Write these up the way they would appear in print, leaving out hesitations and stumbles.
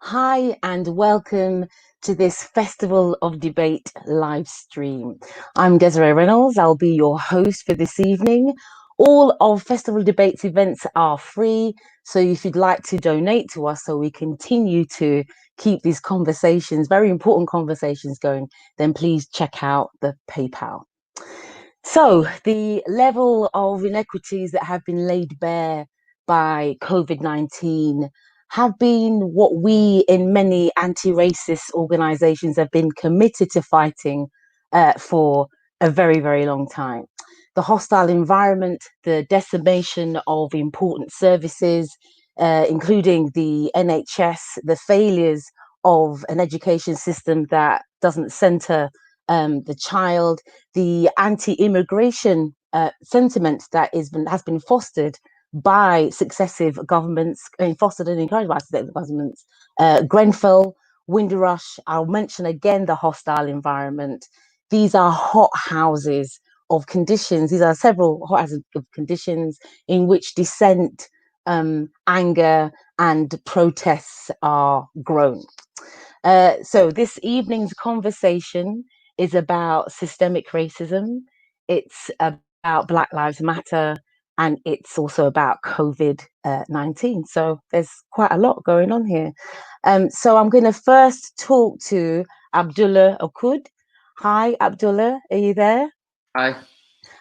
Hi and welcome to this Festival of Debate live stream. I'm Desiree Reynolds. I'll be your host for this evening. All of Festival Debates events are free, so if you'd like to donate to us so we continue to keep these conversations, very important conversations going, then please check out the PayPal. So the level of inequities that have been laid bare by COVID-19 have been what we in many anti-racist organizations have been committed to fighting for a very, very long time. The hostile environment, the decimation of important services, including the NHS, the failures of an education system that doesn't center the child, the anti-immigration sentiment that has been fostered by successive governments, fostered and encouraged by successive governments, Grenfell, Windrush. I'll mention again the hostile environment. These are hot houses of conditions. These are several hot houses of conditions in which dissent, anger, and protests are grown. So this evening's conversation is about systemic racism. It's about Black Lives Matter, and it's also about COVID-19. So there's quite a lot going on here. So I'm going to first talk to Abdullah Okud. Hi, Abdullah, are you there? Hi.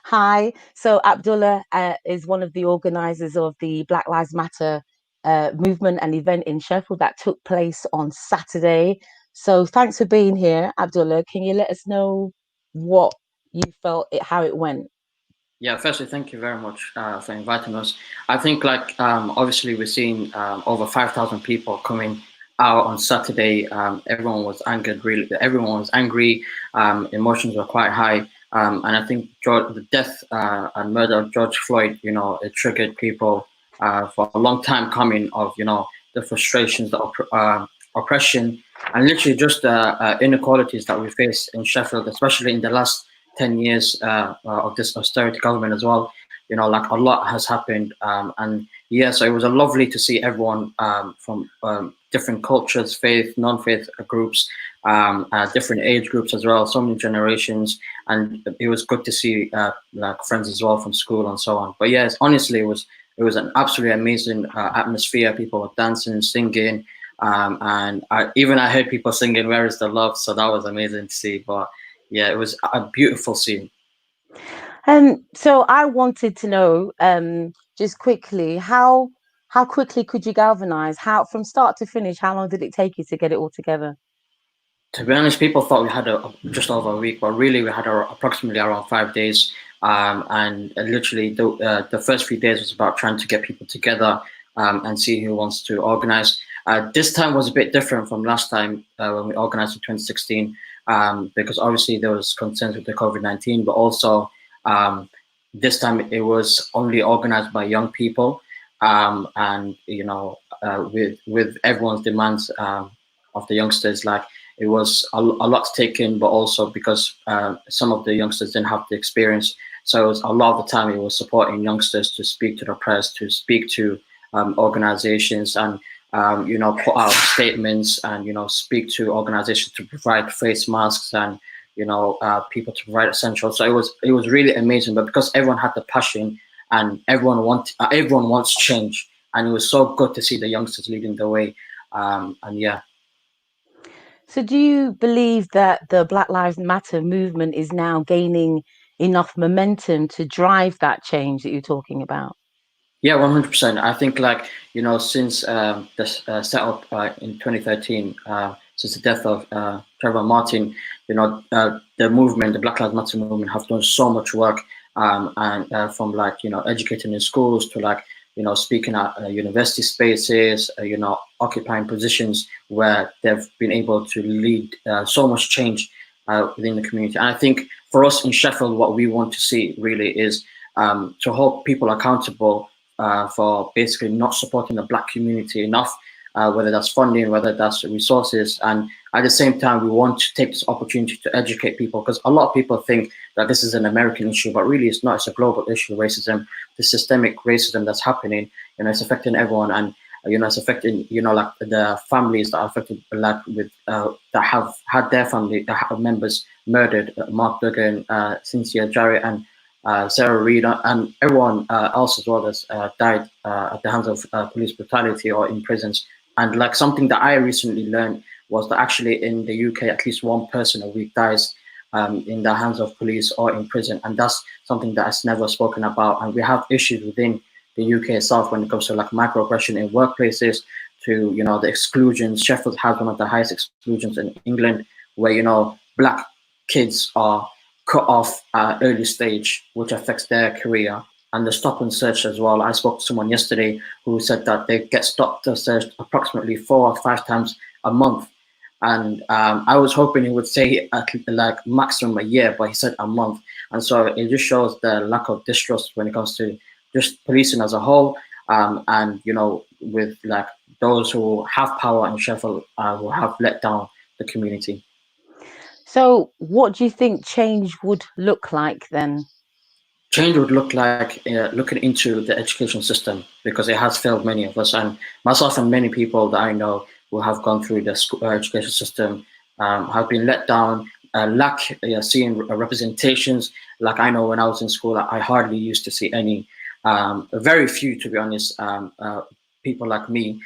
Hi. So Abdullah is one of the organizers of the Black Lives Matter movement and event in Sheffield that took place on Saturday. So thanks for being here, Abdullah. Can you let us know what you felt, how it went? Yeah, firstly, thank you very much for inviting us. I think, obviously, we're seeing over 5,000 people coming out on Saturday. Everyone was angered, really. Everyone was angry. Emotions were quite high. And I think the death and murder of George Floyd, it triggered people for a long time coming of, the frustrations, the oppression, and literally just the inequalities that we face in Sheffield, especially in the last 10 years of this austerity government as well. Like a lot has happened. And yeah, so it was lovely to see everyone from different cultures, faith, non-faith groups, different age groups as well, so many generations. And it was good to see like friends as well from school and so on. But yes, honestly, it was an absolutely amazing atmosphere. People were dancing, singing. And I heard people singing "Where Is the Love," so that was amazing to see. But yeah, it was a beautiful scene. So I wanted to know, just quickly, how quickly could you galvanize? How from start to finish? How long did it take you to get it all together? To be honest, people thought we had just over a week, but really we had approximately around 5 days. And literally the first few days was about trying to get people together and see who wants to organize. This time was a bit different from last time when we organized in 2016, because obviously there was concerns with the COVID-19, but also this time it was only organized by young people, and with everyone's demands of the youngsters, like it was a lot taken, but also because some of the youngsters didn't have the experience. So it was a lot of the time it was supporting youngsters to speak to the press, to speak to organizations, and put out statements, and speak to organizations to provide face masks, and people to provide essentials. So it was really amazing. But because everyone had the passion and everyone wants change, and it was so good to see the youngsters leading the way. And yeah. So do you believe that the Black Lives Matter movement is now gaining enough momentum to drive that change that you're talking about? Yeah, 100%. I think, since the setup in 2013, since the death of Trevor Martin, the movement, the Black Lives Matter movement, have done so much work, and from like educating in schools to like speaking at university spaces, occupying positions where they've been able to lead so much change within the community. And I think for us in Sheffield, what we want to see really is to hold people accountable for basically not supporting the Black community enough, whether that's funding, whether that's resources. And at the same time, we want to take this opportunity to educate people, because a lot of people think that this is an American issue, but really it's not. It's a global issue. Racism, the systemic racism that's happening, it's affecting everyone. And it's affecting like the families that are affected, like with that have had their family that have members murdered, Mark Duggan, Cynthia Jarrett, and Sarah Reid, and everyone else as well that's died at the hands of police brutality or in prisons. And like something that I recently learned was that actually in the UK, at least one person a week dies in the hands of police or in prison, and that's something that is never spoken about. And we have issues within the UK itself when it comes to like microaggression in workplaces, to the exclusions. Sheffield has one of the highest exclusions in England, where Black kids are cut off at early stage, which affects their career. And the stop and search as well. I spoke to someone yesterday who said that they get stopped and searched approximately 4 or 5 times a month. And I was hoping he would say like maximum a year, but he said a month. And so it just shows the lack of distrust when it comes to just policing as a whole. And with like those who have power in Sheffield who have let down the community. So what do you think change would look like then? Change would look like looking into the education system, because it has failed many of us, and myself and many people that I know who have gone through the school, education system have been let down, lack seeing representations. Like I know when I was in school, I hardly used to see any, very few to be honest, people like me,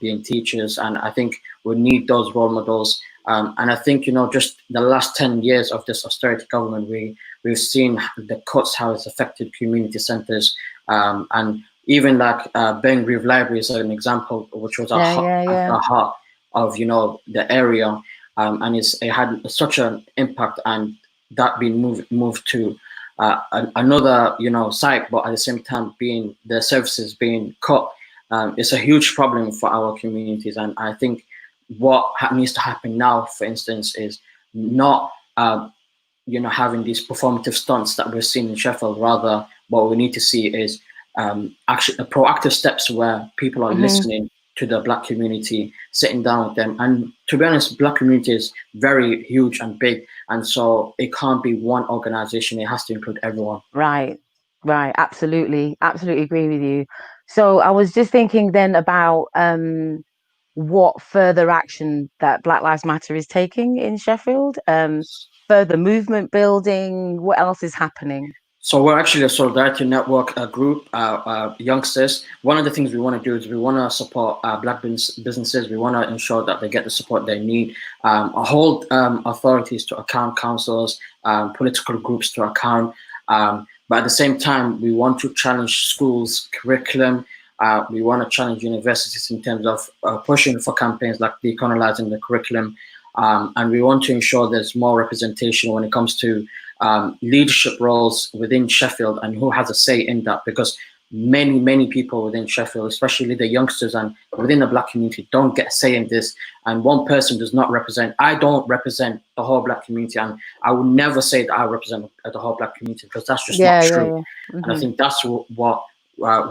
being teachers. And I think we need those role models. And I think just the last 10 years of this austerity government, we've seen the cuts, how it's affected community centres, and even like Bengrave Library is an example, which was at the heart of the area, and it had such an impact, and that being moved to another site, but at the same time being the services being cut, it's a huge problem for our communities. And I think what needs to happen now, for instance, is not having these performative stunts that we're seeing in Sheffield. Rather, what we need to see is actually proactive steps where people are listening to the Black community, sitting down with them. And to be honest, Black community is very huge and big, and so it can't be one organization. It has to include everyone. Right. Absolutely agree with you. So I was just thinking then about what further action that Black Lives Matter is taking in Sheffield, further movement building. What else is happening? So we're actually a solidarity network group, youngsters. One of the things we want to do is we want to support Black businesses. We want to ensure that they get the support they need, hold authorities to account, councils, political groups to account. But at the same time, we want to challenge schools' curriculum. We want to challenge universities in terms of pushing for campaigns like decolonizing the curriculum. And we want to ensure there's more representation when it comes to leadership roles within Sheffield, and who has a say in that, because many people within Sheffield, especially the youngsters and within the Black community, don't get a say in this. And one person does not represent. I don't represent the whole Black community, and I would never say that I represent the whole Black community, because that's just not true. And I think that's what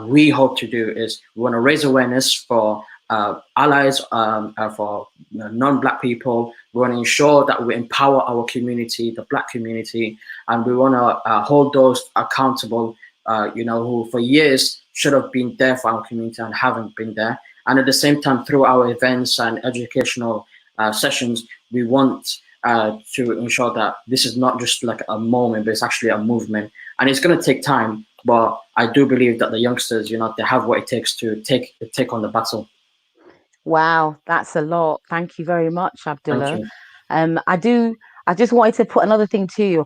we hope to do, is we want to raise awareness for allies, for non-Black people. We want to ensure that we empower our community, the Black community, and we want to hold those accountable, who for years should have been there for our community and haven't been there. And at the same time, through our events and educational sessions, we want to ensure that this is not just like a moment, but it's actually a movement. And it's going to take time, but I do believe that the youngsters, they have what it takes to take on the battle. Wow, that's a lot. Thank you very much, Thank Abdullah. you. I just wanted to put another thing to you.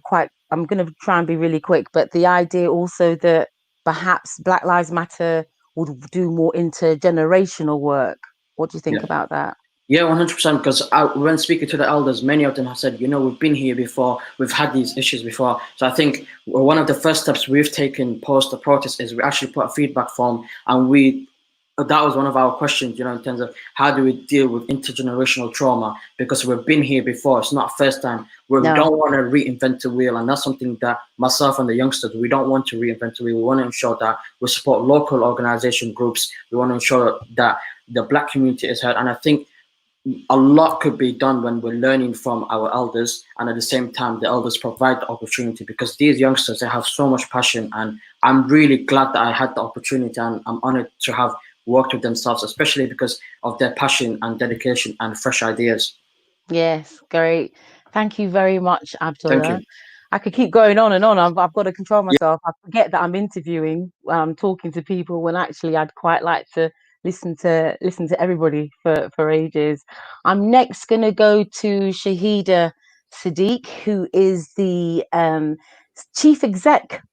I'm going to try and be really quick, but the idea also that perhaps Black Lives Matter would do more intergenerational work. What do you think Yeah. about that? Yeah, 100%. Because when speaking to the elders, many of them have said, we've been here before, we've had these issues before. So I think one of the first steps we've taken post the protest is we actually put a feedback form, and that was one of our questions, in terms of how do we deal with intergenerational trauma, because we've been here before. It's not first time. We No. don't want to reinvent the wheel, and that's something that myself and the youngsters, we don't want to reinvent the wheel. We want to ensure that we support local organization groups. We want to ensure that the Black community is heard, and I think a lot could be done when we're learning from our elders, and at the same time the elders provide the opportunity, because these youngsters, they have so much passion, and I'm really glad that I had the opportunity, and I'm honored to have worked with themselves, especially because of their passion and dedication and fresh ideas. Yes, great. Thank you very much, Thank Abdullah. you. I could keep going on and on. I've got to control Yeah. myself. I forget that I'm interviewing, talking to people, when actually I'd quite like to listen to everybody for ages. I'm next going to go to Shahida Siddique, who is the chief exec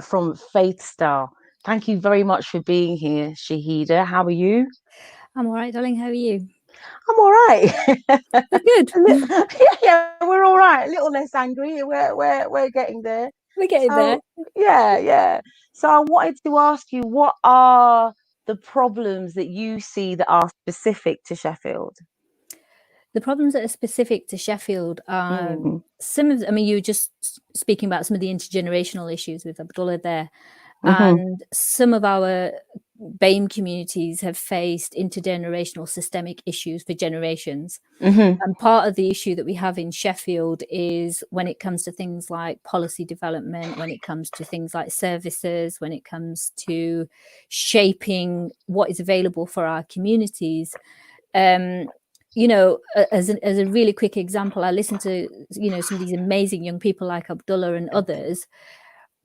from Faith Star. Thank you very much for being here, Shahida. How are you? I'm all right, darling. How are you? I'm all right. Good. Yeah, we're all right. A little less angry. We're getting there. We're getting there. Yeah. So I wanted to ask you, what are the problems that you see that are specific to Sheffield? The problems that are specific to Sheffield are some of, you were just speaking about some of the intergenerational issues with Abdullah there. And some of our BAME communities have faced intergenerational systemic issues for generations. And part of the issue that we have in Sheffield is when it comes to things like policy development, when it comes to things like services, when it comes to shaping what is available for our communities. As a really quick example, I listen to, some of these amazing young people like Abdullah and others,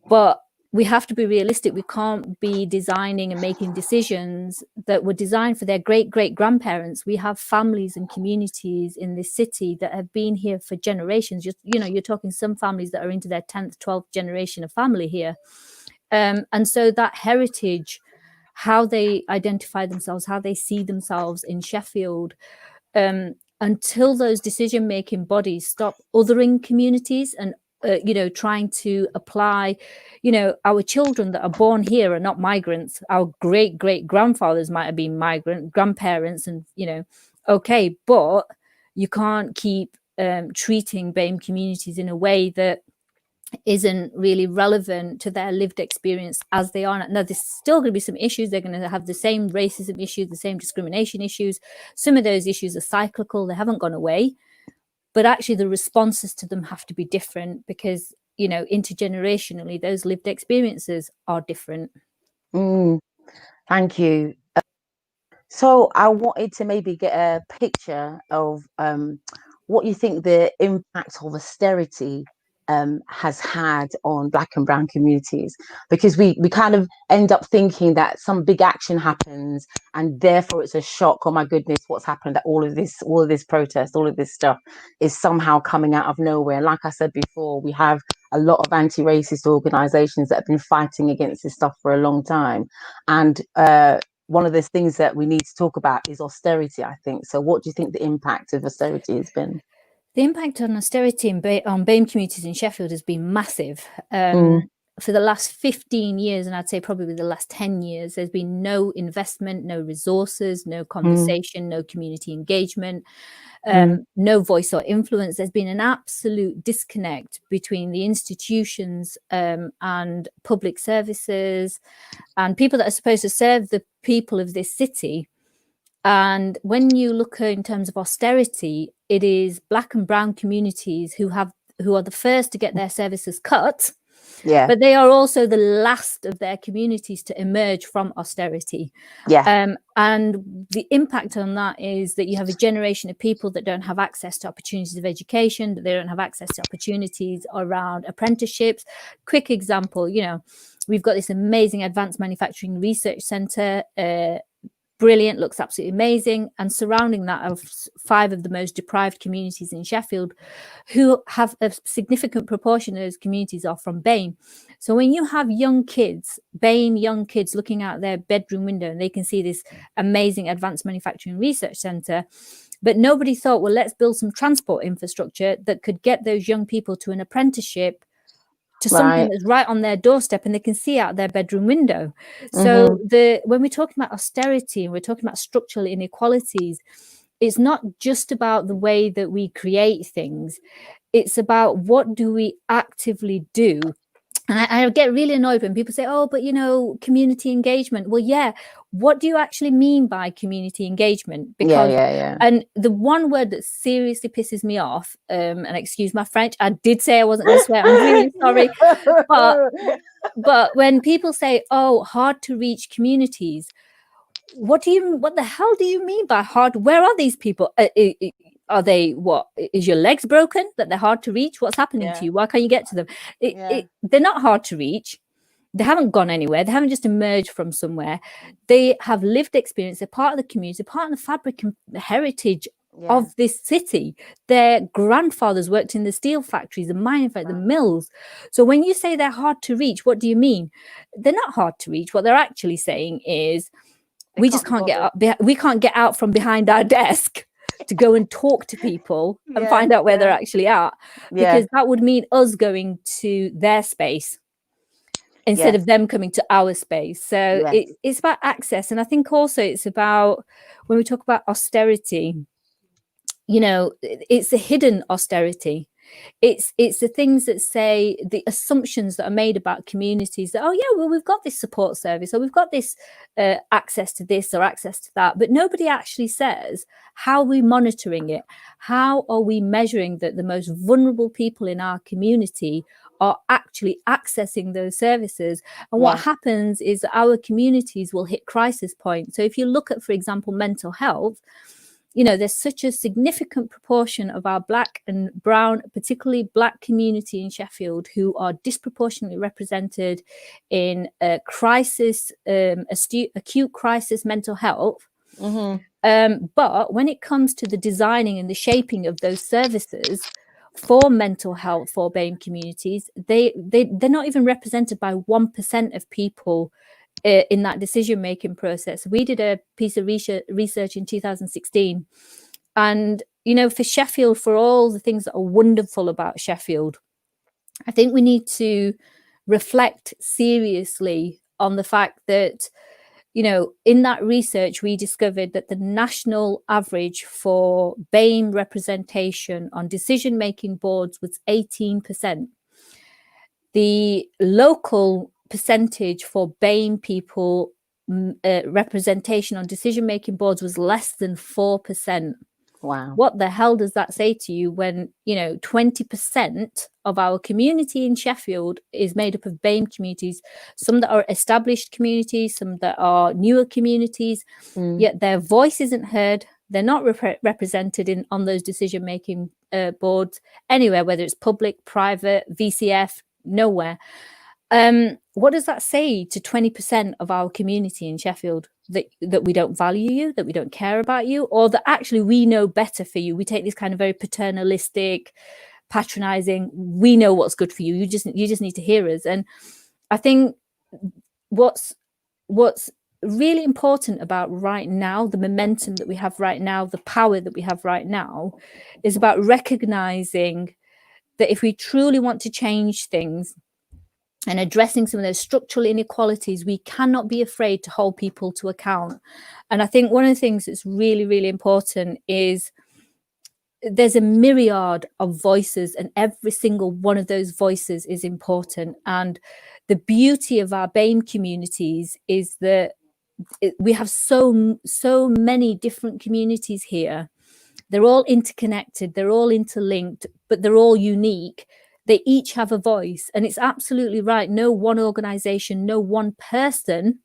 but we have to be realistic. We can't be designing and making decisions that were designed for their great-great-grandparents. We have families and communities in this city that have been here for generations. You're talking some families that are into their 10th, 12th generation of family here. And so that heritage, how they identify themselves, how they see themselves in Sheffield, until those decision-making bodies stop othering communities and trying to apply, our children that are born here are not migrants. Our great-great-grandfathers might have been migrant grandparents, and okay, but you can't keep treating BAME communities in a way that isn't really relevant to their lived experience as they are. Now, there's still going to be some issues. They're going to have the same racism issues, the same discrimination issues. Some of those issues are cyclical. They haven't gone away. But actually, the responses to them have to be different because, intergenerationally, those lived experiences are different. Thank you. So I wanted to maybe get a picture of what you think the impact of austerity has had on Black and brown communities, because we kind of end up thinking that some big action happens and therefore it's a shock. Oh my goodness, what's happened? That all of this protest, all of this stuff is somehow coming out of nowhere. Like I said before, we have a lot of anti-racist organizations that have been fighting against this stuff for a long time, and one of the things that we need to talk about is austerity, I think. So what do you think the impact of austerity has been? The impact on austerity on BAME communities in Sheffield has been massive. For the last 15 years, and I'd say probably the last 10 years, there's been no investment, no resources, no conversation, no community engagement, no voice or influence. There's been an absolute disconnect between the institutions and public services and people that are supposed to serve the people of this city. And when you look in terms of austerity, it is Black and brown communities who are the first to get their services cut. Yeah. But they are also the last of their communities to emerge from austerity. Yeah. And the impact on that is that you have a generation of people that don't have access to opportunities of education, that they don't have access to opportunities around apprenticeships. Quick example, we've got this amazing advanced manufacturing research centre, brilliant, looks absolutely amazing, and surrounding that are 5 of the most deprived communities in Sheffield, who have a significant proportion of those communities are from BAME. So when you have young kids, BAME young kids, looking out their bedroom window and they can see this amazing advanced manufacturing research centre, But nobody thought, well, let's build some transport infrastructure that could get those young people to an apprenticeship, to something that's right on their doorstep and they can see out their bedroom window. So when we're talking about austerity and we're talking about structural inequalities, it's not just about the way that we create things. It's about what do we actively do. And I get really annoyed when people say, oh, but, you know, community engagement. Well, yeah, what do you actually mean by community engagement? Because, and the one word that seriously pisses me off, and excuse my French, I did say I wasn't going to swear. I'm really sorry. But when people say, oh, hard to reach communities, what the hell do you mean by hard? Where are these people? Are they, what, is your legs broken that they're hard to reach? What's happening to you? Why can't you get to them? They're not hard to reach. They haven't gone anywhere. They haven't just emerged from somewhere. They have lived experience. They're part of the community, part of the fabric and heritage of this city. Their grandfathers worked in the steel factories, the mining factories, the mills. So when you say they're hard to reach, what do you mean? They're not hard to reach. What they're actually saying is, we just can't get up. We can't get out from behind our desk to go and talk to people and find out where they're actually at, because that would mean us going to their space instead of them coming to our space. So it's about access. And I think also it's about, when we talk about austerity, you know, it's a hidden austerity. It's the things that say, the assumptions that are made about communities that, oh yeah, well, we've got this support service, or we've got this access to this or access to that, but nobody actually says, how are we monitoring it? How are we measuring that the most vulnerable people in our community are actually accessing those services? And what happens is our communities will hit crisis points. So if you look at, for example, mental health, you know, there's such a significant proportion of our Black and brown, particularly Black community in Sheffield, who are disproportionately represented in crisis, acute crisis mental health. But when it comes to the designing and the shaping of those services for mental health for BAME communities, they're not even represented by 1% of people in that decision-making process. We did a piece of research in 2016, and, you know, for Sheffield, for all the things that are wonderful about Sheffield, I think we need to reflect seriously on the fact that, you know, in that research, we discovered that the national average for BAME representation on decision-making boards was 18%. The local percentage for BAME people representation on decision-making boards was less than 4%. Wow. What the hell does that say to you when, you know, 20% of our community in Sheffield is made up of BAME communities, some that are established communities, some that are newer communities, yet their voice isn't heard. They're not represented on those decision-making boards anywhere, whether it's public, private, VCF, nowhere. What does that say to 20% of our community in Sheffield? That we don't value you, that we don't care about you, or that actually we know better for you? We take this kind of very paternalistic, patronizing, we know what's good for you, you just need to hear us. And I think what's really important about right now, the momentum that we have right now, the power that we have right now, is about recognizing that if we truly want to change things and addressing some of those structural inequalities, we cannot be afraid to hold people to account. And I think one of the things that's really, really important is there's a myriad of voices, and every single one of those voices is important. And the beauty of our BAME communities is that we have so many different communities here. They're all interconnected, they're all interlinked, but they're all unique. They each have a voice, and it's absolutely right. No one organization, no one person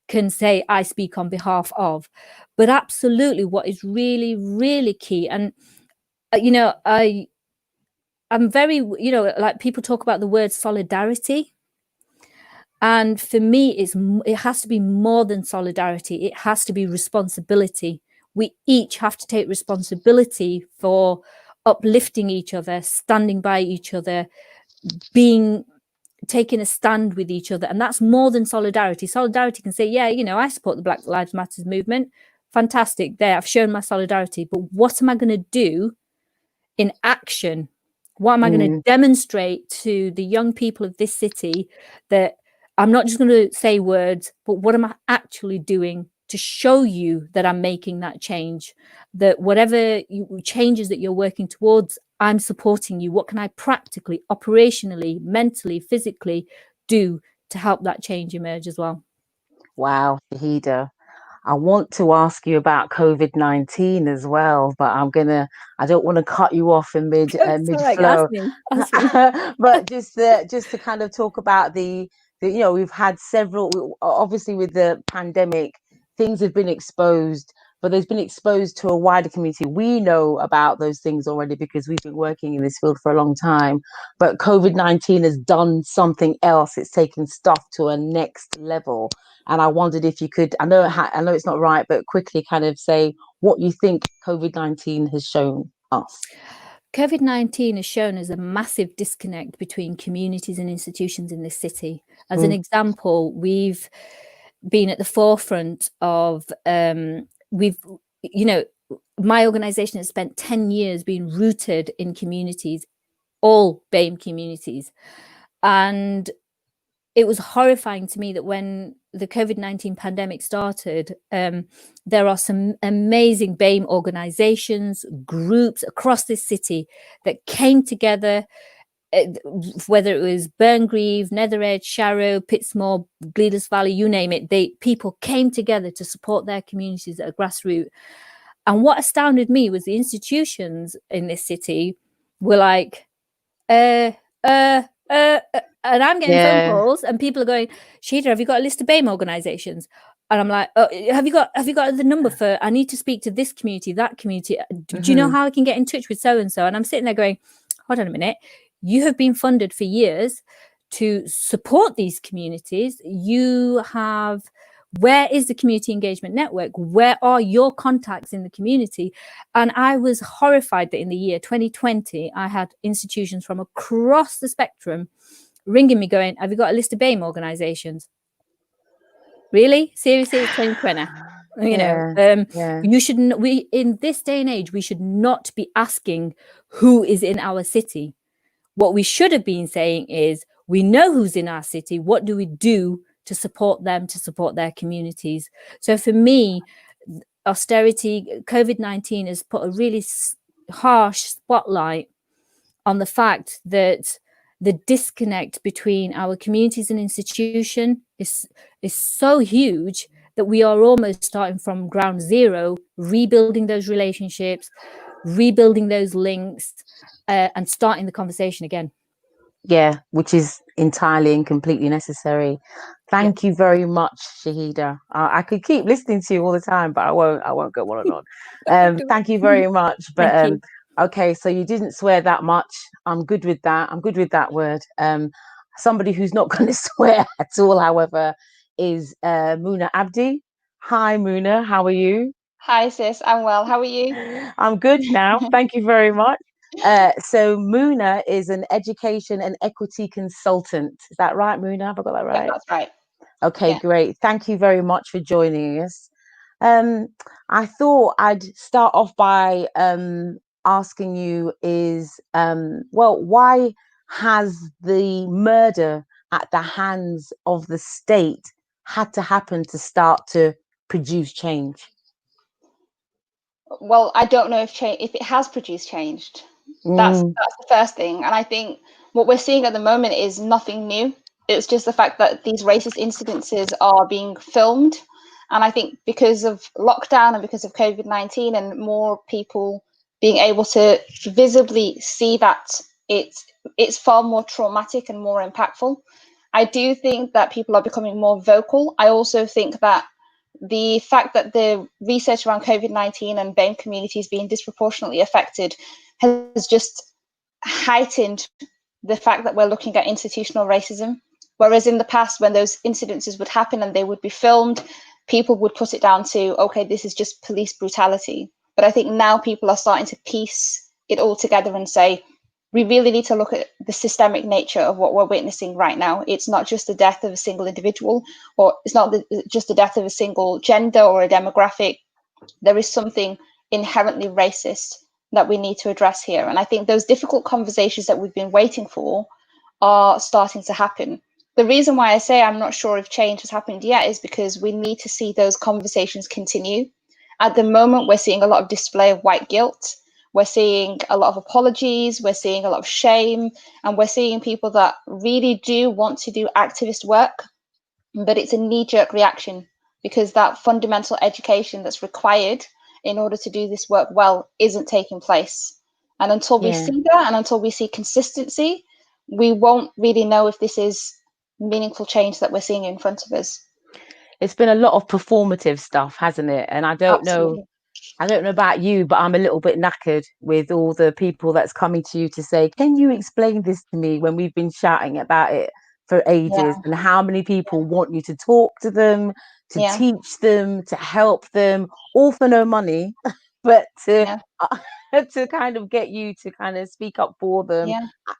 can say, I speak on behalf of. But absolutely what is really, really key, and, you know, I'm very, you know, like people talk about the word solidarity. And for me, it has to be more than solidarity. It has to be responsibility. We each have to take responsibility for uplifting each other, standing by each other, taking a stand with each other. And that's more than solidarity. Solidarity can say, yeah, you know, I support the Black Lives Matter movement. fantastic. There, I've shown my solidarity, but what am I going to do in action? What am I going to demonstrate to the young people of this city, that I'm not just going to say words, but what am I actually doing to show you that I'm making that change, that whatever changes that you're working towards, I'm supporting you. What can I practically, operationally, mentally, physically do to help that change emerge as well? Wow, Shahida. I want to ask you about COVID-19 as well, but I don't want to cut you off in mid Like, flow. ask me. But just to kind of talk about we've had several, obviously with the pandemic, things have been exposed, but there's been exposed to a wider community. We know about those things already because we've been working in this field for a long time, but COVID-19 has done something else. It's taken stuff to a next level. And I wondered if you could, I know it's not right, but quickly kind of say what you think COVID-19 has shown us. COVID-19 has shown us a massive disconnect between communities and institutions in this city. As an example, we've been at the forefront of, my organization has spent 10 years being rooted in communities, all BAME communities. And it was horrifying to me that when the COVID-19 pandemic started, there are some amazing BAME organizations, groups across this city that came together, whether it was Burngreave, Netherhead, Sharrow, Pittsmore, Gleaders Valley, you name it, people came together to support their communities at a grassroots. And what astounded me was the institutions in this city were like, and I'm getting phone calls and people are going, Shahida, have you got a list of BAME organizations? And I'm like, oh, have you got the number for, I need to speak to this community, that community. Do you know how I can get in touch with so-and-so? And I'm sitting there going, hold on a minute. You have been funded for years to support these communities. You have, where is the community engagement network? Where are your contacts in the community? And I was horrified that in the year 2020, I had institutions from across the spectrum ringing me going, have you got a list of BAME organizations? Really? Seriously? It's 2020. You shouldn't, in this day and age, we should not be asking who is in our city. What we should have been saying is, we know who's in our city. What do we do to support them, to support their communities? So for me, austerity, COVID-19 has put a really harsh spotlight on the fact that the disconnect between our communities and institution is so huge that we are almost starting from ground zero, rebuilding those relationships, rebuilding those links, and starting the conversation again. Yeah, which is entirely and completely necessary. Thank you very much, Shahida. I could keep listening to you all the time, but I won't go on and on. Thank you very much. But okay, so you didn't swear that much. I'm good with that. I'm good with that word. Somebody who's not going to swear at all, however, is Muna Abdi. Hi, Muna. How are you? Hi, sis. I'm well. How are you? I'm good now. Thank you very much. So Muna is an education and equity consultant. Is that right, Muna? Have I got that right? Yeah, that's right. Okay, great. Thank you very much for joining us. I thought I'd start off by asking you why has the murder at the hands of the state had to happen to start to produce change? Well, I don't know if it has produced change. That's the first thing. And I think what we're seeing at the moment is nothing new. It's just the fact that these racist incidences are being filmed. And I think because of lockdown and because of COVID-19 and more people being able to visibly see that it's far more traumatic and more impactful. I do think that people are becoming more vocal. I also think that the fact that the research around COVID-19 and BAME communities being disproportionately affected has just heightened the fact that we're looking at institutional racism. Whereas in the past, when those incidences would happen and they would be filmed, people would put it down to, okay, this is just police brutality. But I think now people are starting to piece it all together and say, we really need to look at the systemic nature of what we're witnessing right now. It's not just the death of a single individual, or it's not just the death of a single gender or a demographic. there is something inherently racist that we need to address here. And I think those difficult conversations that we've been waiting for are starting to happen. The reason why I say I'm not sure if change has happened yet is because we need to see those conversations continue. At the moment, we're seeing a lot of display of white guilt. We're seeing a lot of apologies. We're seeing a lot of shame. And we're seeing people that really do want to do activist work, but it's a knee-jerk reaction because that fundamental education that's required in order to do this work well isn't taking place. And until we see that, and until we see consistency, we won't really know if this is meaningful change that we're seeing in front of us. It's been a lot of performative stuff, hasn't it? And I don't know about you, but I'm a little bit knackered with all the people that's coming to you to say, can you explain this to me, when we've been shouting about it for ages? And how many people want you to talk to them, to teach them, to help them, all for no money, but to to kind of get you to kind of speak up for them.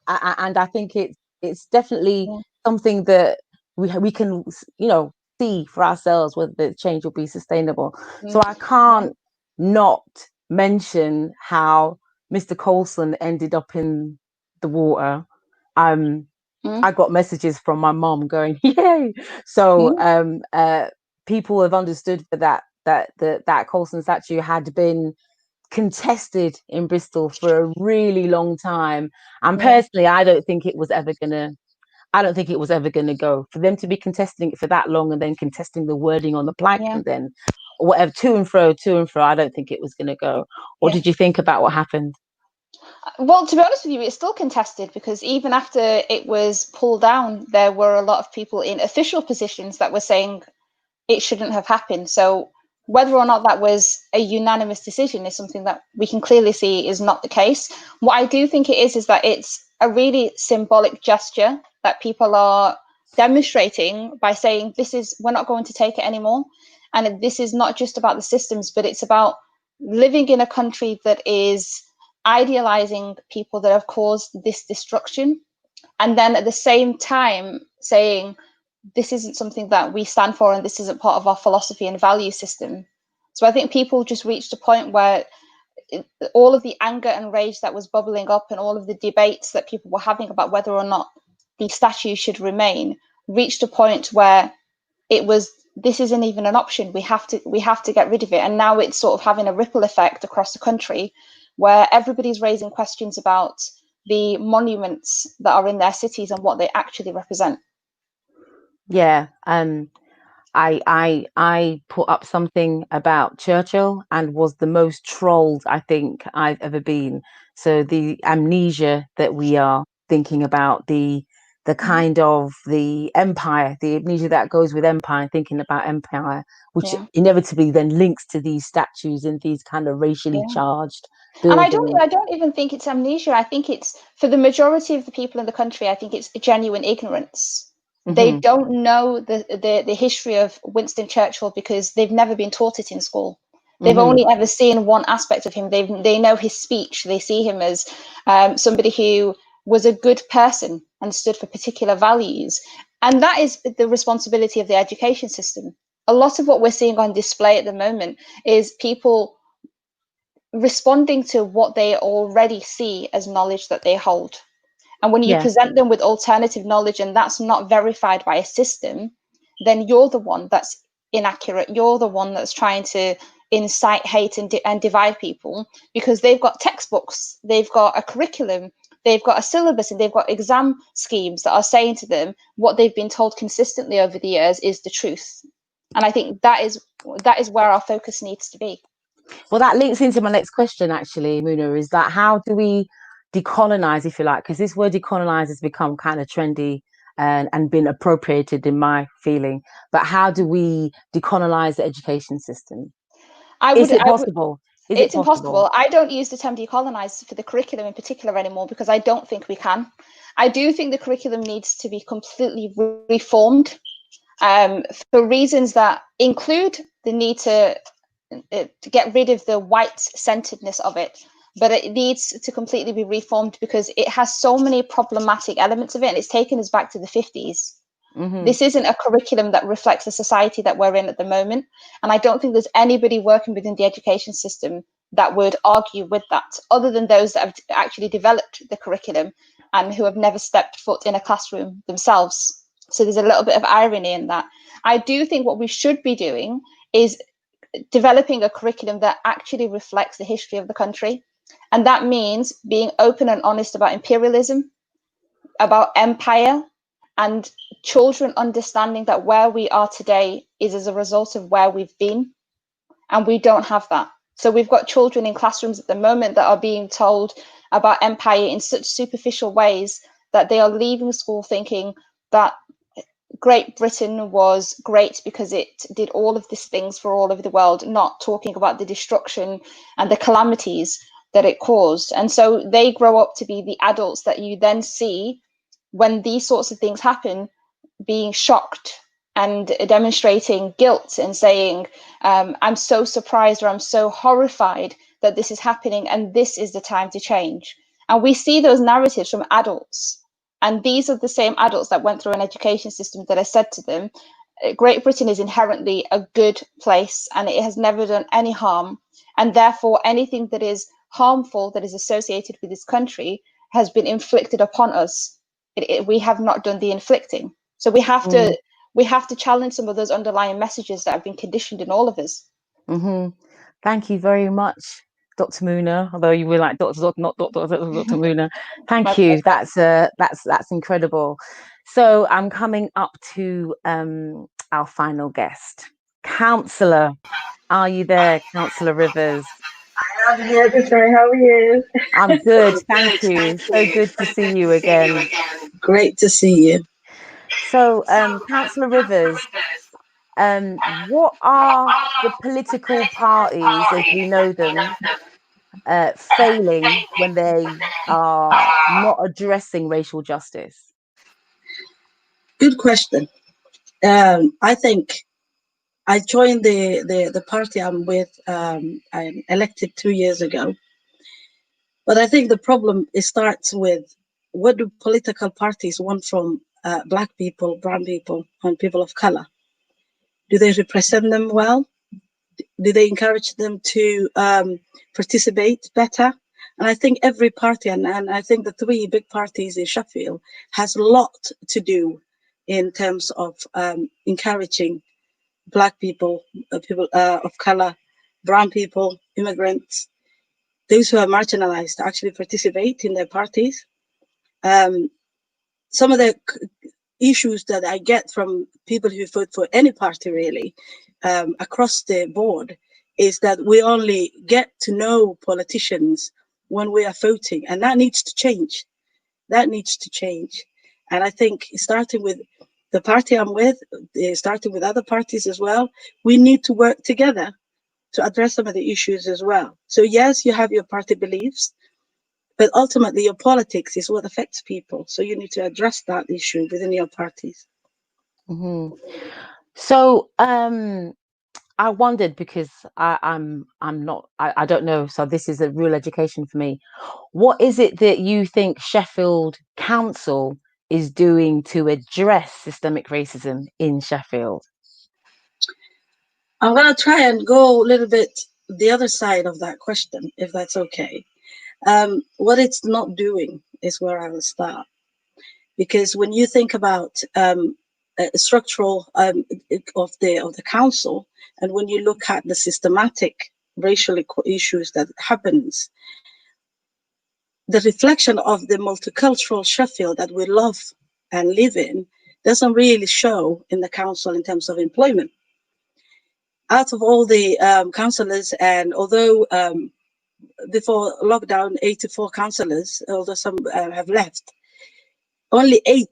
And I think it's definitely something that we can, you know, see for ourselves whether the change will be sustainable. So I can't not mention how Mr. Coulson ended up in the water. I got messages from my mom going, yay. So people have understood for that Coulson statue had been contested in Bristol for a really long time. And personally, I don't think it was ever gonna go. For them to be contesting it for that long and then contesting the wording on the plank and then whatever, to and fro, I don't think it was gonna go. What did you think about what happened? Well, to be honest with you, it's still contested, because even after it was pulled down, there were a lot of people in official positions that were saying it shouldn't have happened. So whether or not that was a unanimous decision is something that we can clearly see is not the case. What I do think it is that it's a really symbolic gesture that people are demonstrating by saying, we're not going to take it anymore. And this is not just about the systems, but it's about living in a country that is idealizing people that have caused this destruction, and then at the same time saying this isn't something that we stand for and this isn't part of our philosophy and value system. So I think people just reached a point where all of the anger and rage that was bubbling up and all of the debates that people were having about whether or not the statue should remain reached a point where this isn't even an option. We have to get rid of it. And now it's sort of having a ripple effect across the country, where everybody's raising questions about the monuments that are in their cities and what they actually represent. Yeah, I put up something about Churchill and was the most trolled I think I've ever been. So the amnesia that we are thinking about, the kind of the empire, the amnesia that goes with empire, thinking about empire, which inevitably then links to these statues in these kind of racially charged buildings. And I don't even think it's amnesia. I think it's, for the majority of the people in the country, I think it's genuine ignorance. They don't know the history of Winston Churchill because they've never been taught it in school. They've only ever seen one aspect of him. They know his speech. They see him as somebody who was a good person and stood for particular values. And that is the responsibility of the education system. A lot of what we're seeing on display at the moment is people responding to what they already see as knowledge that they hold. And when you present them with alternative knowledge and that's not verified by a system, then you're the one that's inaccurate. You're the one that's trying to incite hate and divide people, because they've got textbooks, they've got a curriculum, they've got a syllabus, and they've got exam schemes that are saying to them what they've been told consistently over the years is the truth. And I think that is where our focus needs to be. Well, that links into my next question, actually, Muna, is that how do we decolonize, if you like, because this word decolonize has become kind of trendy and been appropriated in my feeling. But how do we decolonize the education system? Is it possible? It's impossible. I don't use the term decolonize for the curriculum in particular anymore because I don't think we can. I do think the curriculum needs to be completely reformed for reasons that include the need to get rid of the white-centeredness of it. But it needs to completely be reformed because it has so many problematic elements of it, and it's taken us back to the 50s. This isn't a curriculum that reflects the society that we're in at the moment. And I don't think there's anybody working within the education system that would argue with that, other than those that have actually developed the curriculum and who have never stepped foot in a classroom themselves. So there's a little bit of irony in that. I do think what we should be doing is developing a curriculum that actually reflects the history of the country. And that means being open and honest about imperialism, about empire, and children understanding that where we are today is as a result of where we've been. And we don't have that. So we've got children in classrooms at the moment that are being told about empire in such superficial ways that they are leaving school thinking that Great Britain was great because it did all of these things for all over the world, not talking about the destruction and the calamities that it caused. And so they grow up to be the adults that you then see when these sorts of things happen, being shocked and demonstrating guilt and saying, I'm so surprised or I'm so horrified that this is happening and this is the time to change. And we see those narratives from adults. And these are the same adults that went through an education system that has said to them, Great Britain is inherently a good place and it has never done any harm. And therefore, anything that is harmful that is associated with this country has been inflicted upon us. We have not done the inflicting. So we have to challenge some of those underlying messages that have been conditioned in all of us. Thank you very much, Dr. Muna. Although you were like Dr. not Dr. Muna. Thank you. That's incredible. So I'm coming up to our final guest, Councillor. Are you there, Councillor Rivers? I am here, Desiree. How are you? I'm good, thank you. So good to see you again. Great to see you. So, Councillor Rivers, what are the political parties, as we know them, failing when they are not addressing racial justice? Good question. I think I joined the party I'm with. I'm elected 2 years ago. But I think the problem starts with, what do political parties want from Black people, brown people, and people of color? Do they represent them well? Do they encourage them to participate better? And I think every party, and I think the three big parties in Sheffield, has a lot to do in terms of encouraging Black people, people of color, brown people, immigrants, those who are marginalized, to actually participate in their parties. Some of the issues that I get from people who vote for any party really, across the board, is that we only get to know politicians when we are voting, and that needs to change. That needs to change. And I think starting with the party I'm with, starting with other parties as well, we need to work together to address some of the issues as well. So yes, you have your party beliefs, but ultimately your politics is what affects people. So you need to address that issue within your parties. So I wondered, because I don't know, so this is a real education for me. What is it that you think Sheffield Council is doing to address systemic racism in Sheffield? I'm going to try and go a little bit the other side of that question, if that's okay. What it's not doing is where I will start. Because when you think about structural of the council, and when you look at the systematic racial issues that happens, the reflection of the multicultural Sheffield that we love and live in doesn't really show in the council in terms of employment. Out of all the councillors, and although before lockdown, 84 councillors, although some have left, only 8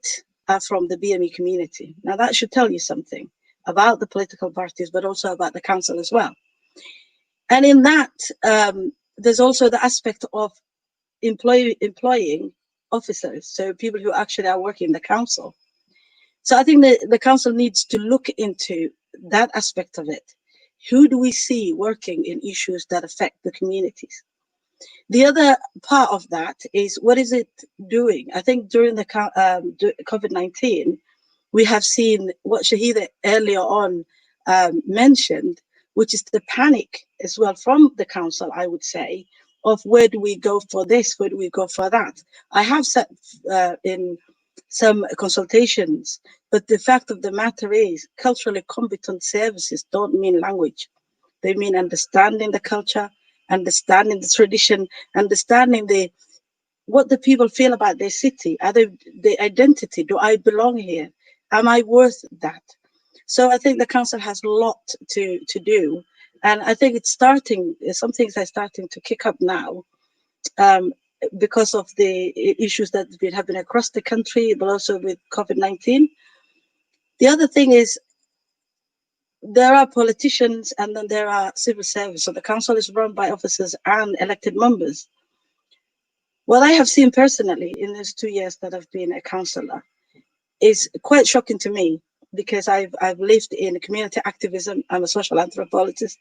are from the BME community. Now that should tell you something about the political parties, but also about the council as well. And in that, there's also the aspect of employing officers, so people who actually are working in the council. So I think the council needs to look into that aspect of it. Who do we see working in issues that affect the communities? The other part of that is, what is it doing? I think during the COVID-19, we have seen what Shahida earlier on mentioned, which is the panic as well from the council, I would say, of where do we go for this, where do we go for that. I have sat in some consultations, but the fact of the matter is culturally competent services don't mean language. They mean understanding the culture, understanding the tradition, understanding what the people feel about their city, the identity. Do I belong here? Am I worth that? So I think the council has a lot to do. And I think it's starting, some things are starting to kick up now because of the issues that have been happening across the country, but also with COVID-19. The other thing is there are politicians and then there are civil service. So the council is run by officers and elected members. What I have seen personally in these 2 years that I've been a councillor is quite shocking to me, because I've lived in community activism. I'm a social anthropologist.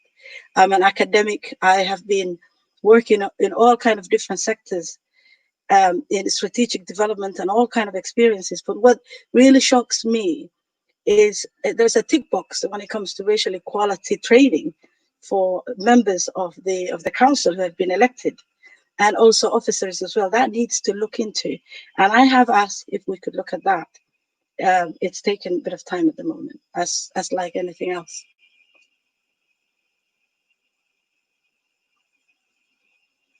I'm an academic. I have been working in all kind of different sectors in strategic development and all kind of experiences. But what really shocks me is there's a tick box when it comes to racial equality training for members of the council who have been elected, and also officers as well. That needs to look into. And I have asked if we could look at that. It's taken a bit of time at the moment, as like anything else.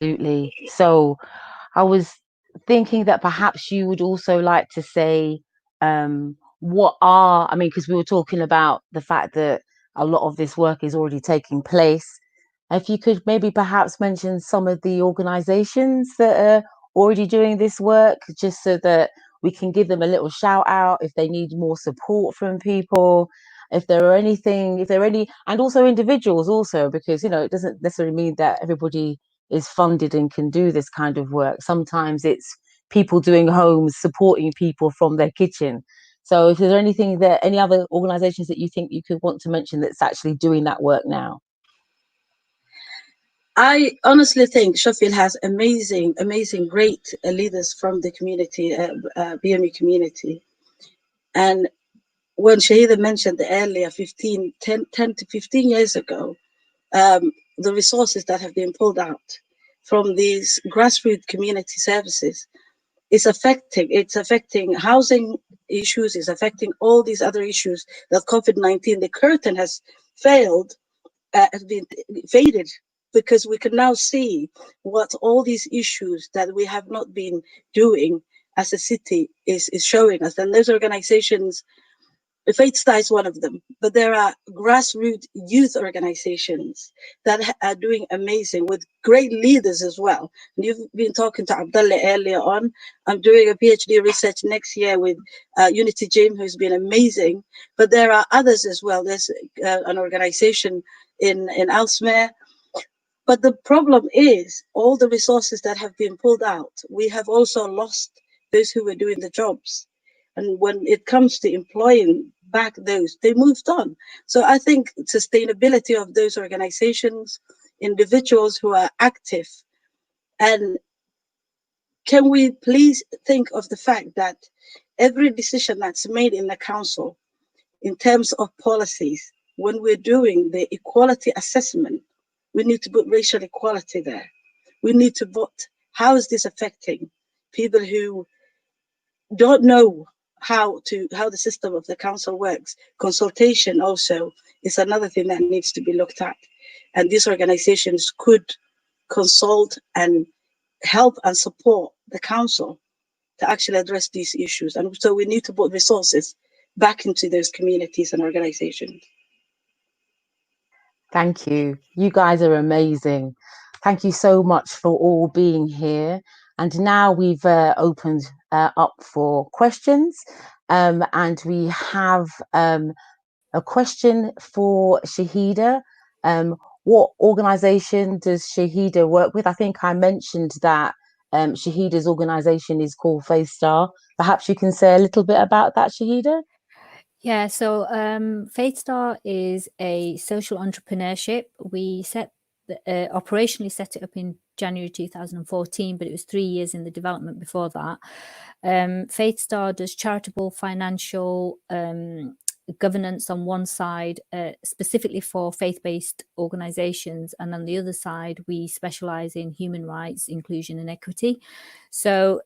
Absolutely. So I was thinking that perhaps you would also like to say I mean, because we were talking about the fact that a lot of this work is already taking place. If you could maybe perhaps mention some of the organizations that are already doing this work, just so that we can give them a little shout out if they need more support from people, if there are any, and also individuals also, because, it doesn't necessarily mean that everybody is funded and can do this kind of work. Sometimes it's people doing homes, supporting people from their kitchen. So if there's any other organizations that you think you could want to mention that's actually doing that work now? I honestly think Sheffield has amazing, great leaders from the community, BME community. And when Shahida mentioned earlier, 10 to 15 years ago, the resources that have been pulled out from these grassroots community services is affecting housing issues, is affecting all these other issues that COVID-19, the curtain has been faded, because we can now see what all these issues that we have not been doing as a city is showing us. And those organizations, Faith Star is one of them, but there are grassroots youth organizations that are doing amazing with great leaders as well. And you've been talking to Abdullah earlier on. I'm doing a PhD research next year with Unity Jim, who's been amazing. But there are others as well. There's an organization in Ellesmere. But the problem is all the resources that have been pulled out, we have also lost those who were doing the jobs. And when it comes to employing back those, they moved on. So I think sustainability of those organizations, individuals who are active, and can we please think of the fact that every decision that's made in the council in terms of policies, when we're doing the equality assessment, we need to put racial equality there. We need to vote. How is this affecting people who don't know how the system of the council works? Consultation also is another thing that needs to be looked at. And these organizations could consult and help and support the council to actually address these issues. And so we need to put resources back into those communities and organizations. Thank you. You guys are amazing. Thank you so much for all being here. And now we've opened up for questions. And we have a question for Shahida. What organization does Shahida work with? I think I mentioned that Shahida's organization is called Faith Star. Perhaps you can say a little bit about that, Shahida? Yeah, so Faith Star is a social entrepreneurship. We set operationally set it up in January 2014, but it was 3 years in the development before that. Faith Star does charitable, financial, governance on one side, specifically for faith-based organizations, and on the other side we specialize in human rights, inclusion and equity. So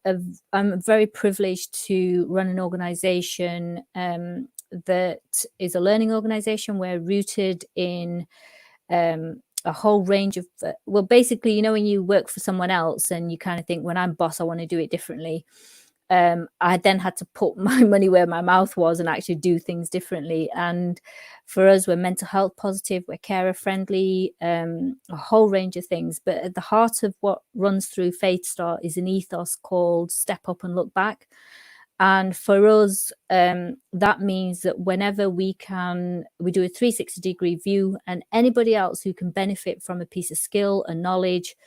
I'm very privileged to run an organization that is a learning organization. We're rooted in a whole range of well, basically, you know, when you work for someone else and you kind of think, when I'm boss, I want to do it differently. I then had to put my money where my mouth was and actually do things differently. And for us, we're mental health positive, we're carer friendly, a whole range of things. But at the heart of what runs through Faith Star is an ethos called Step Up and Look Back. And for us, that means that whenever we do a 360-degree view, and anybody else who can benefit from a piece of skill, a knowledge,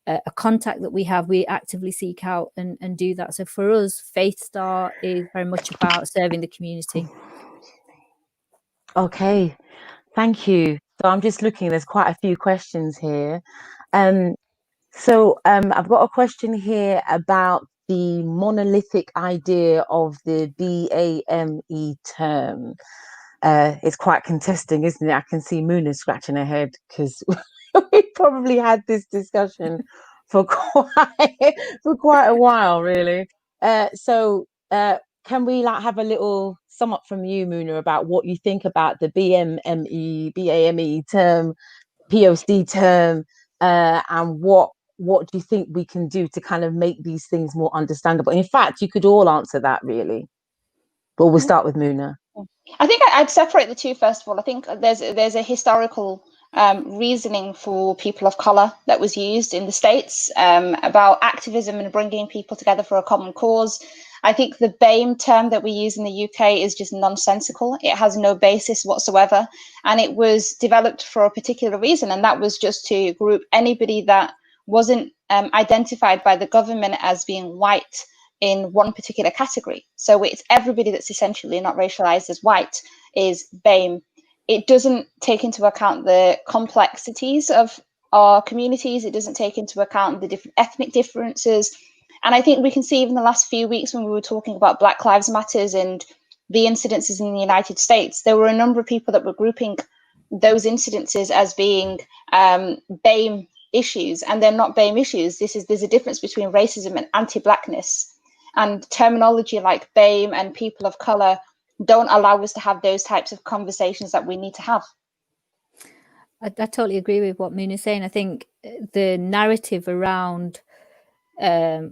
a contact that we have, we actively seek out and do that. So for us, Faith Star is very much about serving the community. Okay, thank you. So I'm just looking, there's quite a few questions here. So I've got a question here about the monolithic idea of the BAME term. It's quite contesting, isn't it? I can see Muna scratching her head because we probably had this discussion for quite a while, really. So can we have a little sum up from you, Muna, about what you think about the BAME term, POC term, and what do you think we can do to kind of make these things more understandable? In fact, you could all answer that, really. But we'll start with Muna. I think I'd separate the two. First of all, I think there's a historical reasoning for people of color that was used in the States about activism and bringing people together for a common cause. I think the BAME term that we use in the UK is just nonsensical. It has no basis whatsoever, and it was developed for a particular reason, and that was just to group anybody that wasn't identified by the government as being white in one particular category. So it's everybody that's essentially not racialized as white is BAME. It doesn't take into account the complexities of our communities. It doesn't take into account the different ethnic differences. And I think we can see even the last few weeks when we were talking about Black Lives Matters and the incidences in the United States, there were a number of people that were grouping those incidences as being BAME issues, and they're not BAME issues. There's a difference between racism and anti-Blackness. And terminology like BAME and people of color don't allow us to have those types of conversations that we need to have. I totally agree with what Muna's saying. I think the narrative around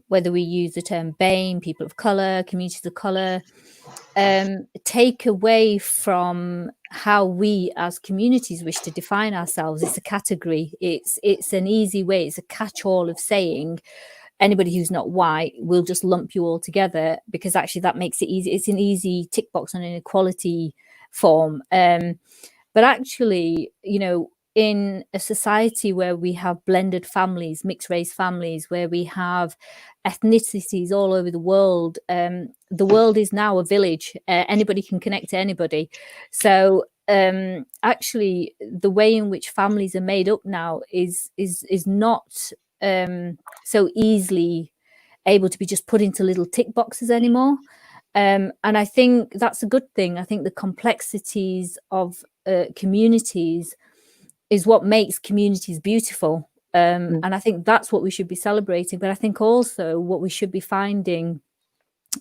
whether we use the term BAME, people of color, communities of color, take away from how we as communities wish to define ourselves. It's a category. It's an easy way. It's a catch-all of saying anybody who's not white, we'll just lump you all together, because actually that makes it easy. It's an easy tick box on an inequality form. But actually, you know, in a society where we have blended families, mixed race families, where we have ethnicities all over the world is now a village. Anybody can connect to anybody. So actually, the way in which families are made up now is not so easily able to be just put into little tick boxes anymore. And I think that's a good thing. I think the complexities of communities is what makes communities beautiful. And I think that's what we should be celebrating. But I think also what we should be finding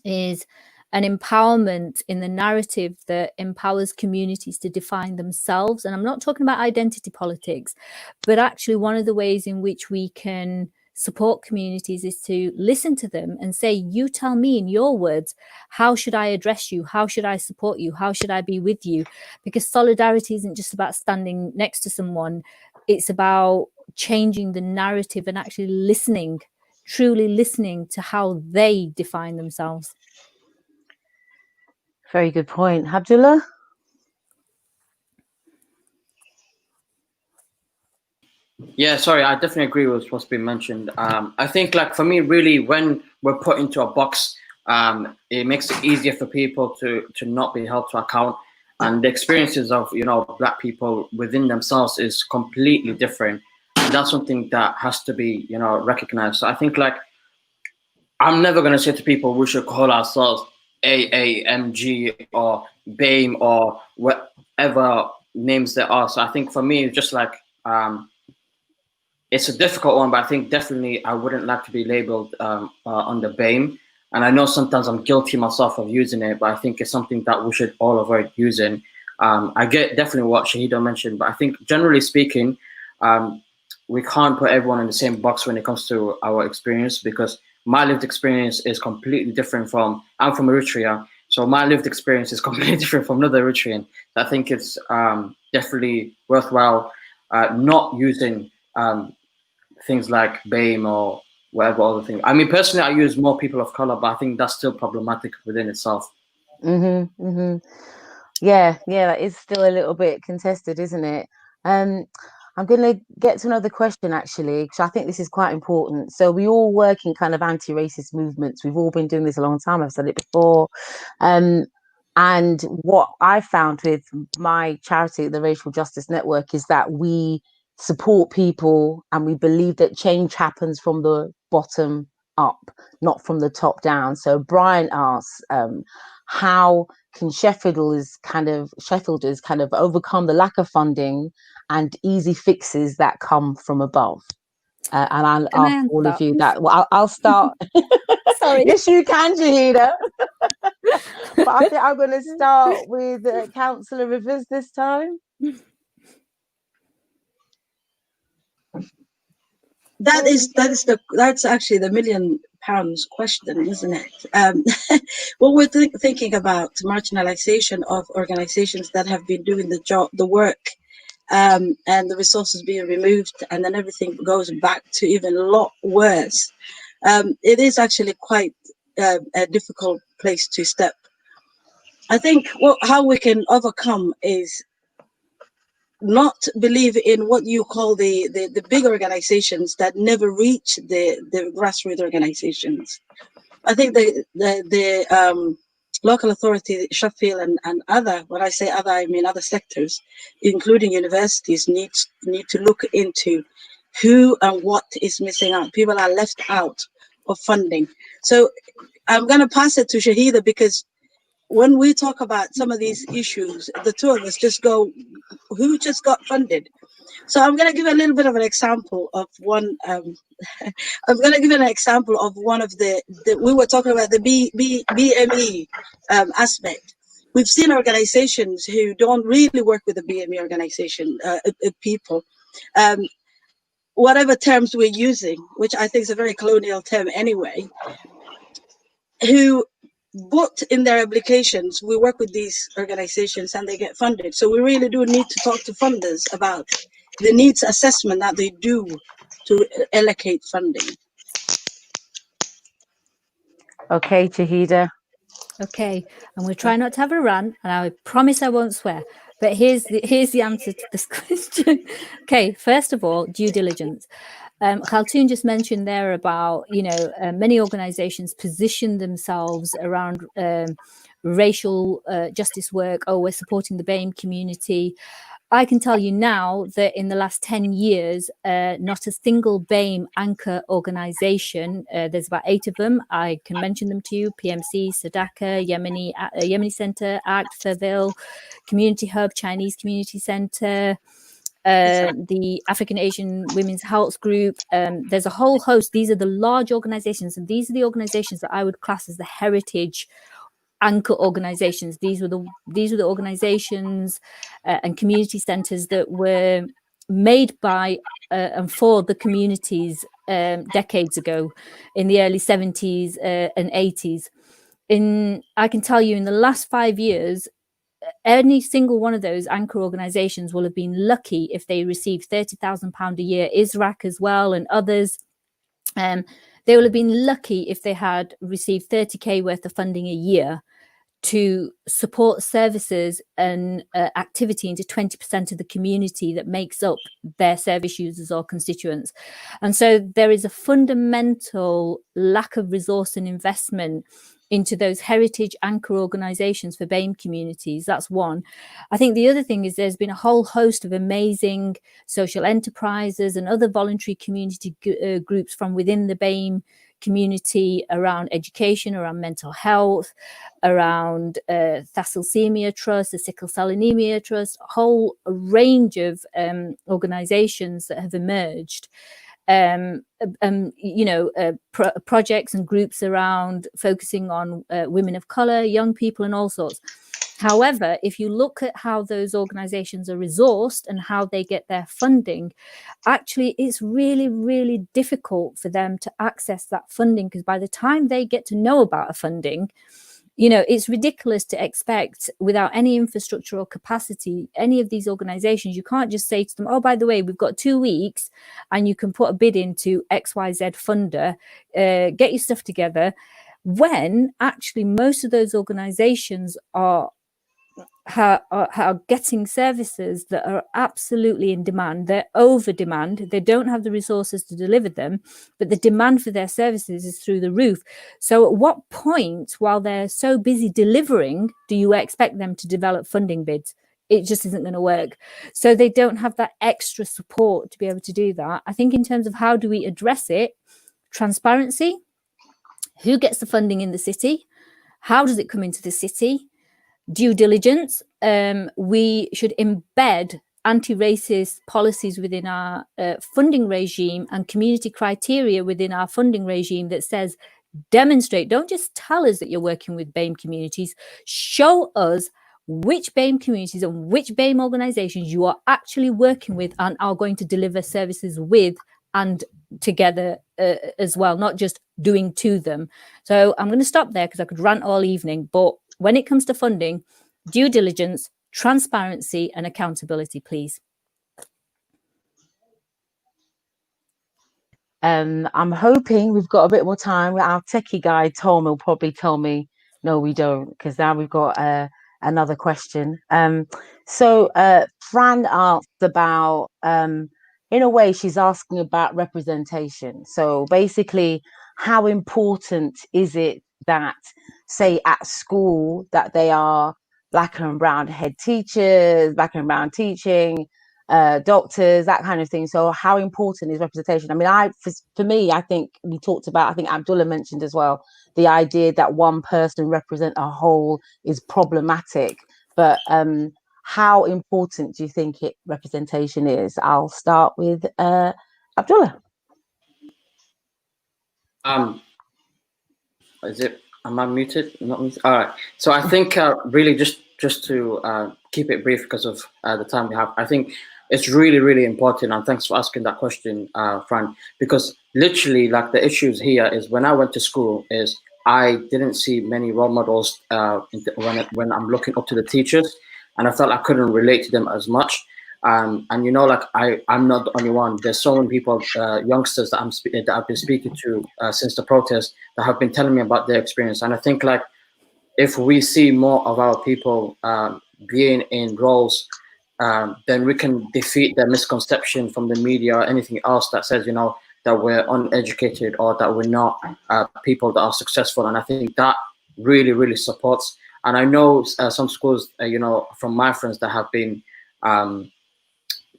is an empowerment in the narrative that empowers communities to define themselves. And I'm not talking about identity politics, but actually one of the ways in which we can support communities is to listen to them and say, you tell me in your words, how should I address you? How should I support you? How should I be with you? Because solidarity isn't just about standing next to someone. It's about changing the narrative and actually listening, truly listening to how they define themselves. Very good point. Abdullah? Yeah, sorry, I definitely agree with what's been mentioned. I think, like, for me, really, when we're put into a box, it makes it easier for people to not be held to account. And the experiences of, you know, Black people within themselves is completely different. that's something that has to be, you know, recognized. So I think, like, I'm never going to say to people we should call ourselves AAMG or BAME or whatever names there are. So I think for me, it's just like, it's a difficult one, but I think definitely I wouldn't like to be labeled under BAME. And I know sometimes I'm guilty myself of using it, but I think it's something that we should all avoid using. I get definitely what Shahida mentioned, but I think generally speaking, we can't put everyone in the same box when it comes to our experience, because my lived experience is completely different from, I'm from Eritrea, so my lived experience is completely different from another Eritrean. I think it's definitely worthwhile not using things like BAME or whatever other thing. I mean, personally, I use more people of color, but I think that's still problematic within itself. Yeah, that is still a little bit contested, isn't it? I'm going to get to another question, actually, because I think this is quite important. So we all work in kind of anti-racist movements. We've all been doing this a long time. I've said it before. And what I found with my charity, the Racial Justice Network, is that we support people and we believe that change happens from the bottom up, not from the top down. So Brian asks, how can Sheffielders kind of overcome the lack of funding and easy fixes that come from above? And I'll ask all of you that. Well, I'll start. Sorry. Yes, you can, Shahida. But I think I'm going to start with Councillor Rivers this time. That's actually the £1 million question, isn't it? What we're thinking about marginalization of organizations that have been doing the work, and the resources being removed, and then everything goes back to even a lot worse. It is actually quite a difficult place to step. I think how we can overcome is not believe in what you call the big organizations that never reach the grassroots organizations. I think the local authority, Sheffield and other, when I say other, I mean other sectors, including universities, need to look into who and what is missing out. People are left out of funding. So I'm going to pass it to Shahida, because when we talk about some of these issues, the two of us just go, who just got funded? So I'm going to give a little bit of an example of one. I'm going to give an example of one of the we were talking about the BME aspect. We've seen organizations who don't really work with the BME organization people, whatever terms we're using, which I think is a very colonial term anyway, who put in their applications, we work with these organizations and they get funded. So we really do need to talk to funders about the needs assessment that they do to allocate funding. Okay, Shahida. Okay, and we'll try not to have a rant, and I promise I won't swear. But here's the answer to this question. Okay, first of all, due diligence. Kaltum just mentioned there about, many organizations position themselves around racial justice work. Oh, we're supporting the BAME community. I can tell you now that in the last 10 years, not a single BAME anchor organization, there's about 8 of them, I can mention them to you: PMC, Siddique, Yemeni Center, ACT, Seville, Community Hub, Chinese Community Center, the African Asian Women's Health Group. There's a whole host. These are the large organizations, and these are the organizations that I would class as the heritage anchor organizations. These were the organizations and community centers that were made by and for the communities decades ago, in the early 70s and 80s. I can tell you, in the last 5 years, any single one of those anchor organizations will have been lucky if they received £30,000 a year. ISRAC as well, and others. They will have been lucky if they had received 30k worth of funding a year to support services and activity into 20% of the community that makes up their service users or constituents. And so there is a fundamental lack of resource and investment into those heritage anchor organizations for BAME communities. That's one. I think the other thing is there's been a whole host of amazing social enterprises and other voluntary community groups from within the BAME community around education, around mental health, around thalassemia trust, the sickle cell anemia trust, a whole range of organizations that have emerged. Projects and groups around focusing on women of color, young people, and all sorts. However, if you look at how those organizations are resourced and how they get their funding, actually it's really, really difficult for them to access that funding, because by the time they get to know about a funding, it's ridiculous to expect, without any infrastructure or capacity, any of these organizations, you can't just say to them, oh, by the way, we've got 2 weeks and you can put a bid into XYZ funder, get your stuff together, when actually most of those organizations are getting services that are absolutely in demand. They're over demand. They don't have the resources to deliver them, but the demand for their services is through the roof. So at what point, while they're so busy delivering, do you expect them to develop funding bids? It just isn't going to work. So they don't have that extra support to be able to do that. I think in terms of how do we address it, transparency, who gets the funding in the city? How does it come into the city? Due diligence. We should embed anti-racist policies within our funding regime and community criteria within our funding regime that says, demonstrate, don't just tell us that you're working with BAME communities, show us which BAME communities and which BAME organizations you are actually working with and are going to deliver services with and together as well, not just doing to them. So I'm going to stop there because I could rant all evening, but when it comes to funding, due diligence, transparency, and accountability, please. I'm hoping we've got a bit more time. Our techie guy, Tom, will probably tell me, no, we don't, because now we've got another question. So Fran asked about, in a way, she's asking about representation. So basically, how important is it that, say, at school, that they are black and brown head teachers, black and brown teaching, doctors, that kind of thing? So how important is representation? I mean, for me, I think we talked about, I think Abdullah mentioned as well, the idea that one person represent a whole is problematic. But how important do you think representation is? I'll start with Abdullah. Am I muted? Not muted. All right. So I think really just to keep it brief because of the time we have, I think it's really, really important. And thanks for asking that question, Fran, because literally, like, the issues here is when I went to school is I didn't see many role models when I'm looking up to the teachers, and I felt I couldn't relate to them as much. And like, I'm not the only one. There's so many people, youngsters that I've been speaking to since the protest, that have been telling me about their experience. And I think, like, if we see more of our people being in roles, then we can defeat the misconception from the media or anything else that says, that we're uneducated or that we're not people that are successful. And I think that really, really supports. And I know some schools, from my friends that have been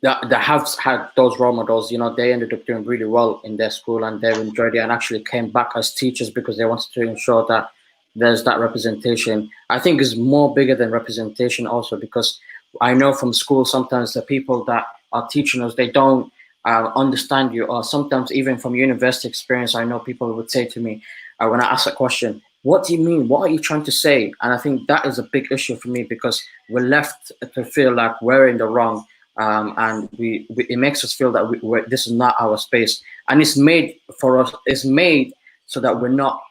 that have had those role models, they ended up doing really well in their school and they enjoyed it and actually came back as teachers because they wanted to ensure that there's that representation. I think is more bigger than representation also, because I know from school sometimes the people that are teaching us, they don't understand you, or sometimes even from university experience, I know people would say to me when I ask a question, what do you mean? What are you trying to say? And I think that is a big issue for me, because we're left to feel like we're in the wrong. And it makes us feel that this is not our space, and it's made for us. It's made so that we're not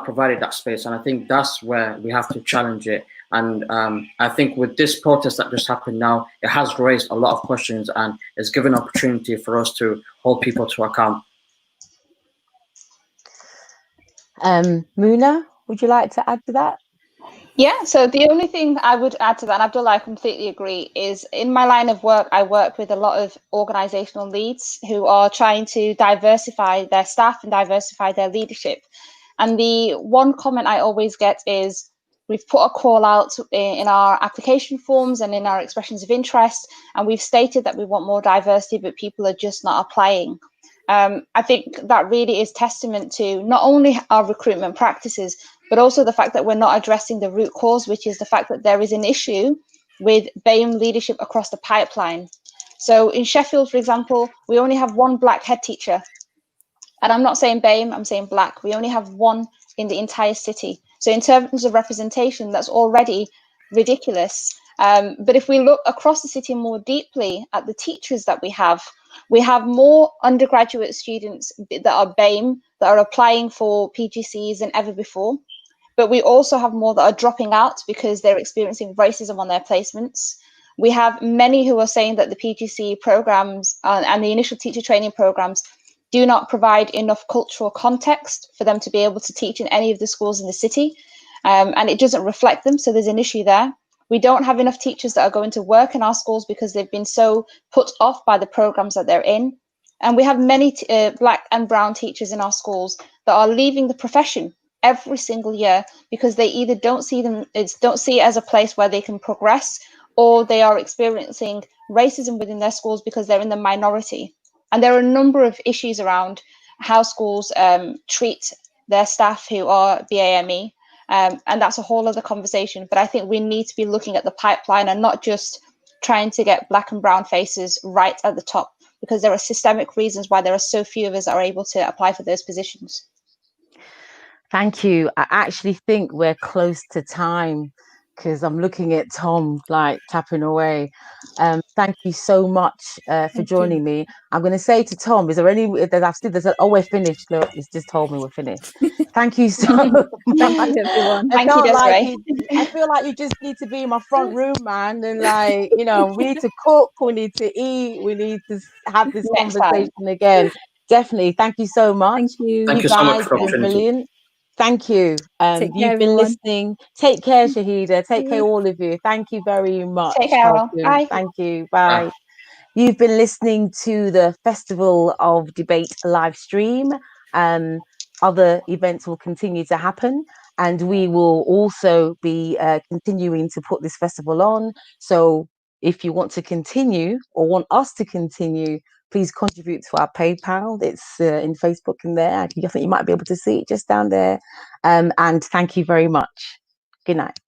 provided that space, and I think that's where we have to challenge it. And I think with this protest that just happened now, it has raised a lot of questions, and it's given an opportunity for us to hold people to account. Muna, would you like to add to that? Yeah, so the only thing I would add to that, and Abdullah, I completely agree, is in my line of work, I work with a lot of organizational leads who are trying to diversify their staff and diversify their leadership. And the one comment I always get is, we've put a call out in our application forms and in our expressions of interest, and we've stated that we want more diversity, but people are just not applying. I think that really is testament to not only our recruitment practices, but also the fact that we're not addressing the root cause, which is the fact that there is an issue with BAME leadership across the pipeline. So in Sheffield, for example, we only have one black head teacher. And I'm not saying BAME, I'm saying black. We only have one in the entire city. So in terms of representation, that's already ridiculous. But if we look across the city more deeply at the teachers that we have more undergraduate students that are BAME, that are applying for PGCs than ever before. But we also have more that are dropping out because they're experiencing racism on their placements. We have many who are saying that the PGC programs and the initial teacher training programs do not provide enough cultural context for them to be able to teach in any of the schools in the city. And it doesn't reflect them, so there's an issue there. We don't have enough teachers that are going to work in our schools because they've been so put off by the programs that they're in. And we have many black and brown teachers in our schools that are leaving the profession every single year because they either don't see it as a place where they can progress, or they are experiencing racism within their schools because they're in the minority. And there are a number of issues around how schools treat their staff who are BAME. And that's a whole other conversation. But I think we need to be looking at the pipeline and not just trying to get black and brown faces right at the top, because there are systemic reasons why there are so few of us that are able to apply for those positions. Thank you. I actually think we're close to time because I'm looking at Tom like tapping away. Thank you so much for joining me. I'm going to say to Tom, is there any that I've still there's oh, we're finished. Look, it's just told me we're finished. Thank you so much. Thank you, everyone. Thank you, Desiree. I feel like you just need to be in my front room, man, and like, you know, we need to cook, we need to eat, we need to have this conversation again. Definitely. Thank you so much. Thank you. Thank you so much for the opportunity. Brilliant. Thank you. Take care, You've been everyone. listening. Take care, Shahida. Take care, all of you. Thank you very much. Take care. Bye. Thank you. Bye. Bye. You've been listening to the Festival of Debate live stream. Other events will continue to happen, and we will also be continuing to put this festival on. So if you want to continue or want us to continue, please contribute to our PayPal. It's in Facebook in there. I think you might be able to see it just down there. And thank you very much. Good night.